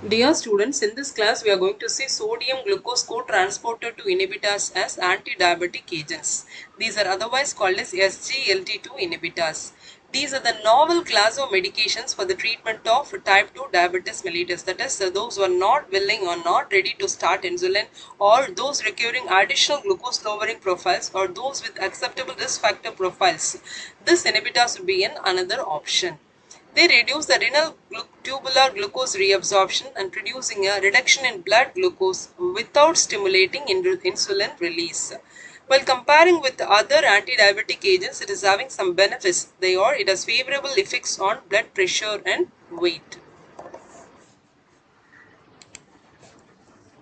Dear students, in this class we are going to see sodium glucose co-transporter to inhibitors as anti-diabetic agents. These are otherwise called as SGLT2 inhibitors. These are the novel class of medications for the treatment of type 2 diabetes mellitus. That is, those who are not willing or not ready to start insulin, or those requiring additional glucose lowering profiles, or those with acceptable risk factor profiles. This inhibitors would be another option. They reduce the renal tubular glucose reabsorption and producing a reduction in blood glucose without stimulating insulin release. While comparing with other anti-diabetic agents, it is having some benefits. It has favorable effects on blood pressure and weight.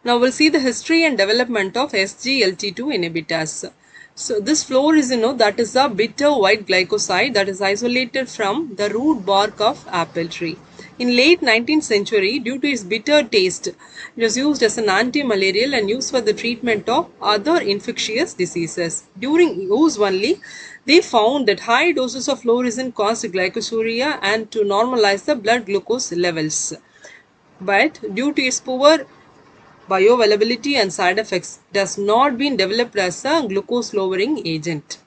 Now we'll see the history and development of SGLT2 inhibitors. So this fluorescein, that is a bitter white glycoside that is isolated from the root bark of apple tree. In late 19th century, due to its bitter taste, it was used as an anti-malarial and used for the treatment of other infectious diseases. During use only, they found that high doses of fluorescein caused glycosuria and to normalize the blood glucose levels. But due to its poor bioavailability and side effects, does not been developed as a glucose lowering agent.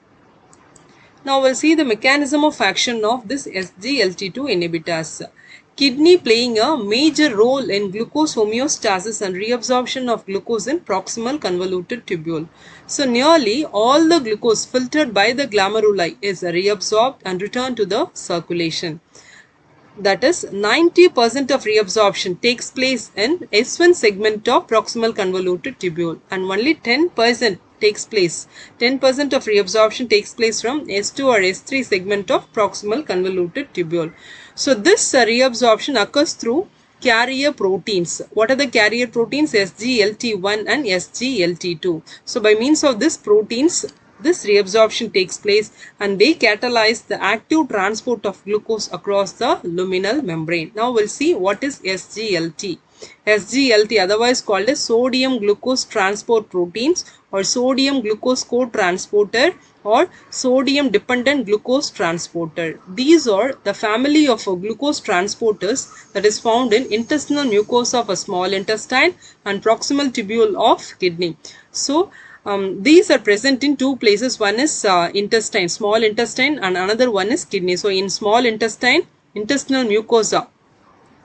Now we'll see the mechanism of action of this SGLT2 inhibitors. Kidney playing a major role in glucose homeostasis and reabsorption of glucose in proximal convoluted tubule. So nearly all the glucose filtered by the glomeruli is reabsorbed and returned to the circulation. That is, 90% of reabsorption takes place in S1 segment of proximal convoluted tubule and only 10% takes place. 10% of reabsorption takes place from S2 or S3 segment of proximal convoluted tubule. So this reabsorption occurs through carrier proteins. What are the carrier proteins? SGLT1 and SGLT2. So by means of this proteins, this reabsorption takes place and they catalyze the active transport of glucose across the luminal membrane. Now we'll see what is SGLT. SGLT, otherwise called as sodium glucose transport proteins or sodium glucose co-transporter or sodium dependent glucose transporter. These are the family of glucose transporters that is found in intestinal mucosa of a small intestine and proximal tubule of kidney. So these are present in two places. One is intestine, small intestine, and another one is kidney. So in small intestine, intestinal mucosa.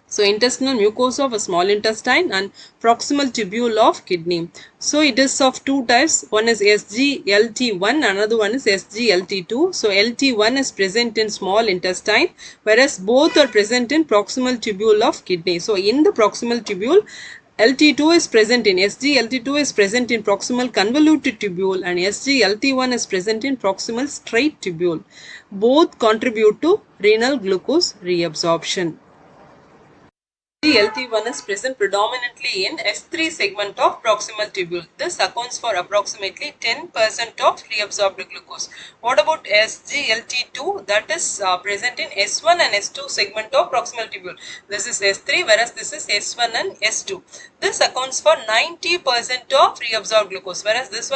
So intestinal mucosa of a small intestine and proximal tubule of kidney. So it is of two types. One is SGLT1, another one is SGLT2. So LT1 is present in small intestine, whereas both are present in proximal tubule of kidney. So in the proximal tubule, LT2 is present in SGLT2 is present in proximal convoluted tubule and SGLT1 is present in proximal straight tubule. Both contribute to renal glucose reabsorption. SGLT1 is present predominantly in S3 segment of proximal tubule. This accounts for approximately 10% of reabsorbed glucose. What about SGLT2? That is present in S1 and S2 segment of proximal tubule. This is S3, whereas this is S1 and S2. This accounts for 90% of reabsorbed glucose, whereas this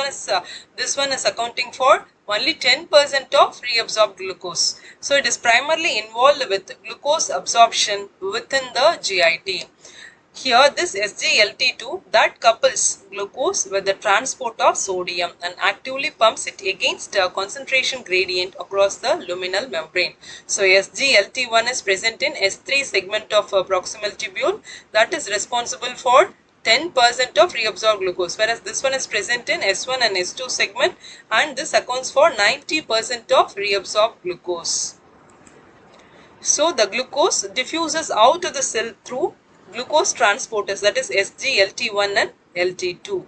one is accounting for only 10% of reabsorbed glucose. So it is primarily involved with glucose absorption within the GIT. Here this SGLT2 that couples glucose with the transport of sodium and actively pumps it against a concentration gradient across the luminal membrane. So SGLT1 is present in S3 segment of proximal tubule that is responsible for 10% of reabsorbed glucose, whereas this one is present in S1 and S2 segment and this accounts for 90% of reabsorbed glucose. So the glucose diffuses out of the cell through glucose transporters, that is SGLT1 and LT2.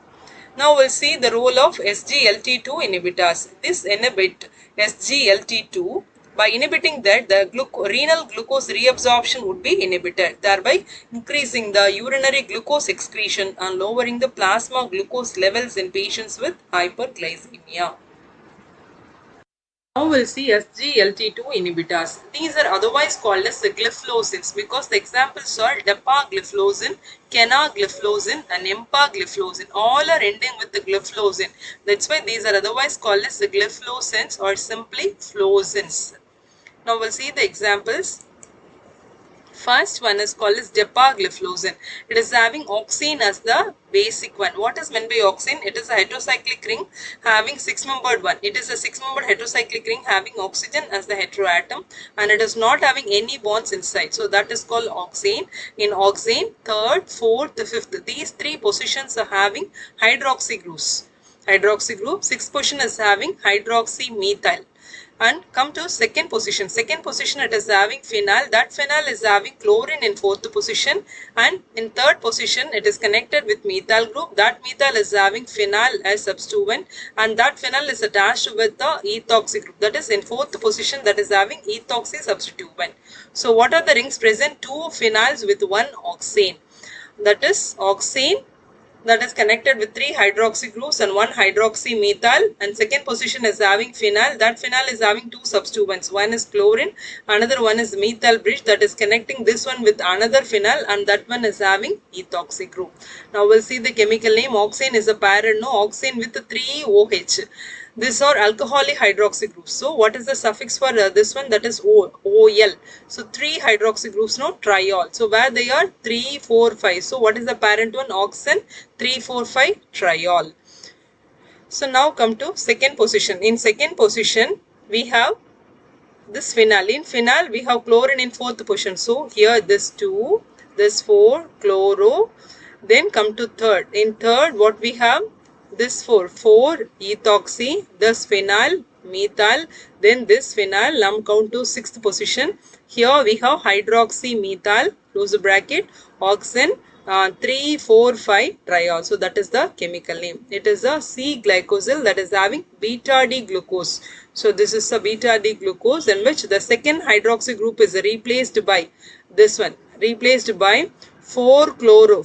Now we'll see the role of SGLT2 inhibitors. This inhibit SGLT2. By inhibiting that, the renal glucose reabsorption would be inhibited, thereby increasing the urinary glucose excretion and lowering the plasma glucose levels in patients with hyperglycemia. Now we'll see SGLT2 inhibitors. These are otherwise called as the gliflozins because the examples are dapagliflozin, kenagliflozin and empagliflozin. All are ending with the gliflozin. That's why these are otherwise called as the gliflozins or simply flozins. Now we'll see the examples. First one is called as dapagliflozin. It is having oxane as the basic one. What is meant by oxane? It is a heterocyclic ring having six-membered one. It is a six-membered heterocyclic ring having oxygen as the heteroatom, and it is not having any bonds inside. So that is called oxane. In oxane, third, fourth, fifth, these three positions are having hydroxy groups. Hydroxy group. Sixth position is having hydroxymethyl. And come to second position. Second position, it is having phenyl. That phenyl is having chlorine in fourth position, and in third position it is connected with methyl group. That methyl is having phenyl as substituent, and that phenyl is attached with the ethoxy group. That is in fourth position, that is having ethoxy substituent. So what are the rings present? Two phenols with one oxane. That is oxane that is connected with three hydroxy groups and one hydroxymethyl, and second position is having phenyl. That phenyl is having two substituents. One is chlorine, another one is methyl bridge that is connecting this one with another phenyl, and that one is having ethoxy group. Now we'll see the chemical name. Oxane is a parent, no, oxane with 3 OH. These are alcoholic hydroxy groups. So what is the suffix for this one? That is OL. So 3 hydroxy groups, no, triol. So where they are? 3, 4, 5. So what is the parent one? Oxane, 3, 4, 5, triol. So now come to second position. In second position, we have this phenyl. In phenyl, we have chlorine in fourth position. So here this 2, this 4, chloro. Then come to third. In third, what we have? This 4 ethoxy, this phenyl, methyl, then this phenyl. Now count to sixth position. Here we have hydroxymethyl, close the bracket, oxane, 3, 4, 5 triol. So that is the chemical name. It is a C-glycosyl that is having beta-D glucose. So this is a beta-D glucose in which the second hydroxy group is replaced by this one, replaced by 4-chloro,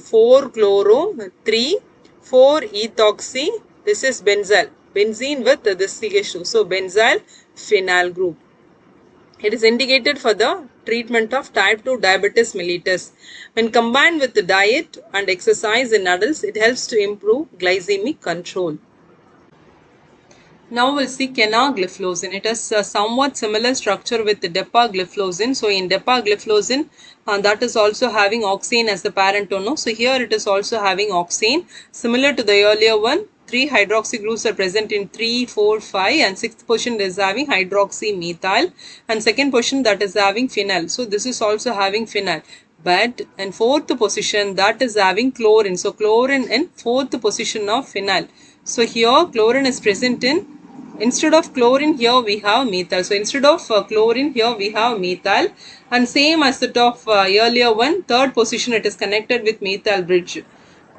3 4-ethoxy, this is benzyl, benzene with this CH2, so benzyl phenyl group. It is indicated for the treatment of type 2 diabetes mellitus. When combined with the diet and exercise in adults, it helps to improve glycemic control. Now we'll see canagliflozin. It has a somewhat similar structure with the dapagliflozin. So in dapagliflozin, that is also having oxane as the parent ono. So here it is also having oxane. Similar to the earlier one, 3 hydroxy groups are present in 3, 4, 5, and sixth position is having hydroxymethyl, and second position that is having phenyl. So this is also having phenyl. But in fourth position that is having chlorine. So chlorine in fourth position of phenyl. So here chlorine is present in, instead of chlorine here we have methyl. So instead of chlorine here we have methyl, and same as that of earlier one, third position it is connected with methyl bridge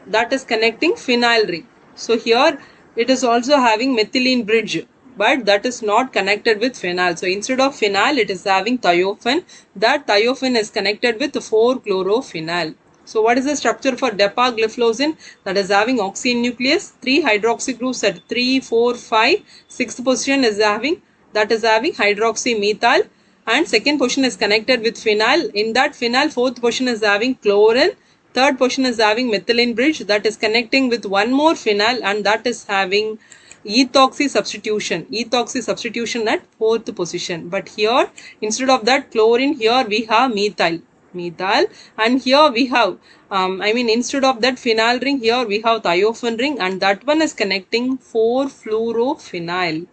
that is connecting phenyl ring. So here it is also having methylene bridge, but that is not connected with phenyl. So instead of phenyl it is having thiophene. That thiophene is connected with 4-chlorophenyl. So what is the structure for dapagliflozin? That is having oxygen nucleus, 3 hydroxy groups at 3, 4, 5. Sixth position is having, that is having hydroxymethyl, and second position is connected with phenyl. In that phenyl, fourth position is having chlorine. Third position is having methylene bridge that is connecting with one more phenyl, and that is having ethoxy substitution. Ethoxy substitution at fourth position. But here instead of that chlorine, here we have methyl, and here we have instead of that phenyl ring, here we have thiophene ring, and that one is connecting 4-fluorophenyl.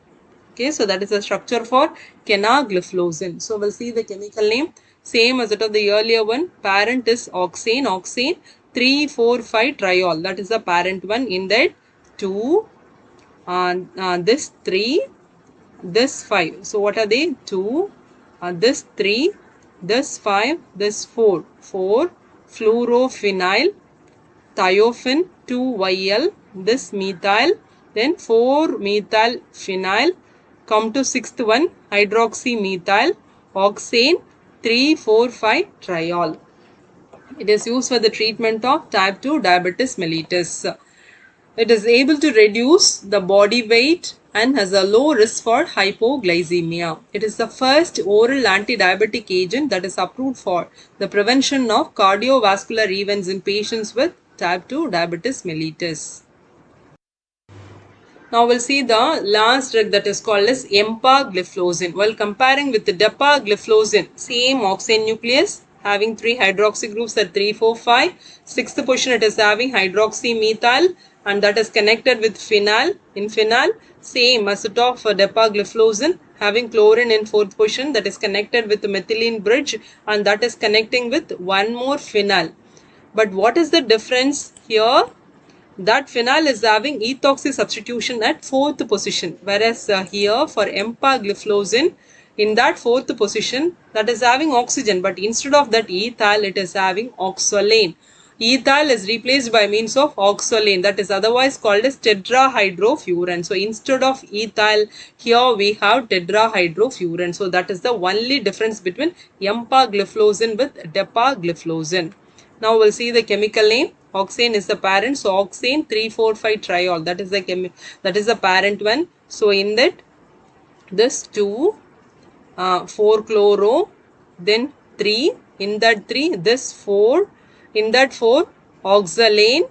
Okay, so that is the structure for canagliflozin. So we'll see the chemical name. Same as that of the earlier one. Parent is oxane, 3, 4, 5 triol. That is the parent one. In that 2, this 3, this 5. So what are they? 2, this 3, this 5, this 4. 4-fluorophenyl, thiophene 2YL, this methyl, then 4-methyl phenyl. Come to sixth one, hydroxymethyl, oxane, 3, 4, 5 triol. It is used for the treatment of type 2 diabetes mellitus. It is able to reduce the body weight and has a low risk for hypoglycemia. It is the first oral anti-diabetic agent that is approved for the prevention of cardiovascular events in patients with type 2 diabetes mellitus. Now we'll see the last drug that is called as empagliflozin. While comparing with the dapagliflozin, same oxane nucleus, having 3 hydroxy groups at 3, 4, 5. Sixth position it is having hydroxymethyl and that is connected with phenyl. In phenyl, same acid of dapagliflozin having chlorine in fourth position that is connected with the methylene bridge and that is connecting with one more phenyl. But what is the difference here? That phenyl is having ethoxy substitution at fourth position, whereas here for empagliflozin, in that fourth position, that is having oxygen, but instead of that ethyl, it is having oxalane. Ethyl is replaced by means of oxalane, that is otherwise called as tetrahydrofuran. So instead of ethyl, here we have tetrahydrofuran. So that is the only difference between empagliflozin with dapagliflozin. Now we'll see the chemical name. Oxane is the parent, so oxane 3,4,5 triol, that is the parent one. So in that, this 2 4 chloro, then 3, in that 3 this 4, in that 4 oxalane,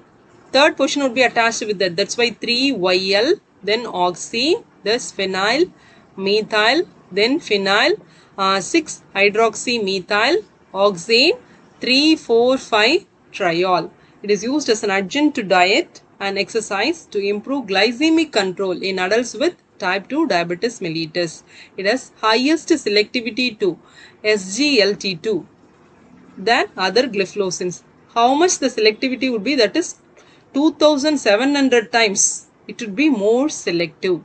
third position would be attached with that, that's why 3YL, then oxy, this phenyl, methyl, then phenyl, 6 hydroxymethyl, oxane, 3, 4, 5 triol. It is used as an adjunct to diet and exercise to improve glycemic control in adults with type 2 diabetes mellitus. It has highest selectivity to SGLT2 than other gliflozins. How much the selectivity would be? That is 2700 times. It would be more selective.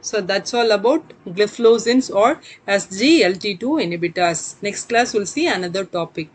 So that's all about gliflozins or SGLT2 inhibitors. Next class we'll see another topic.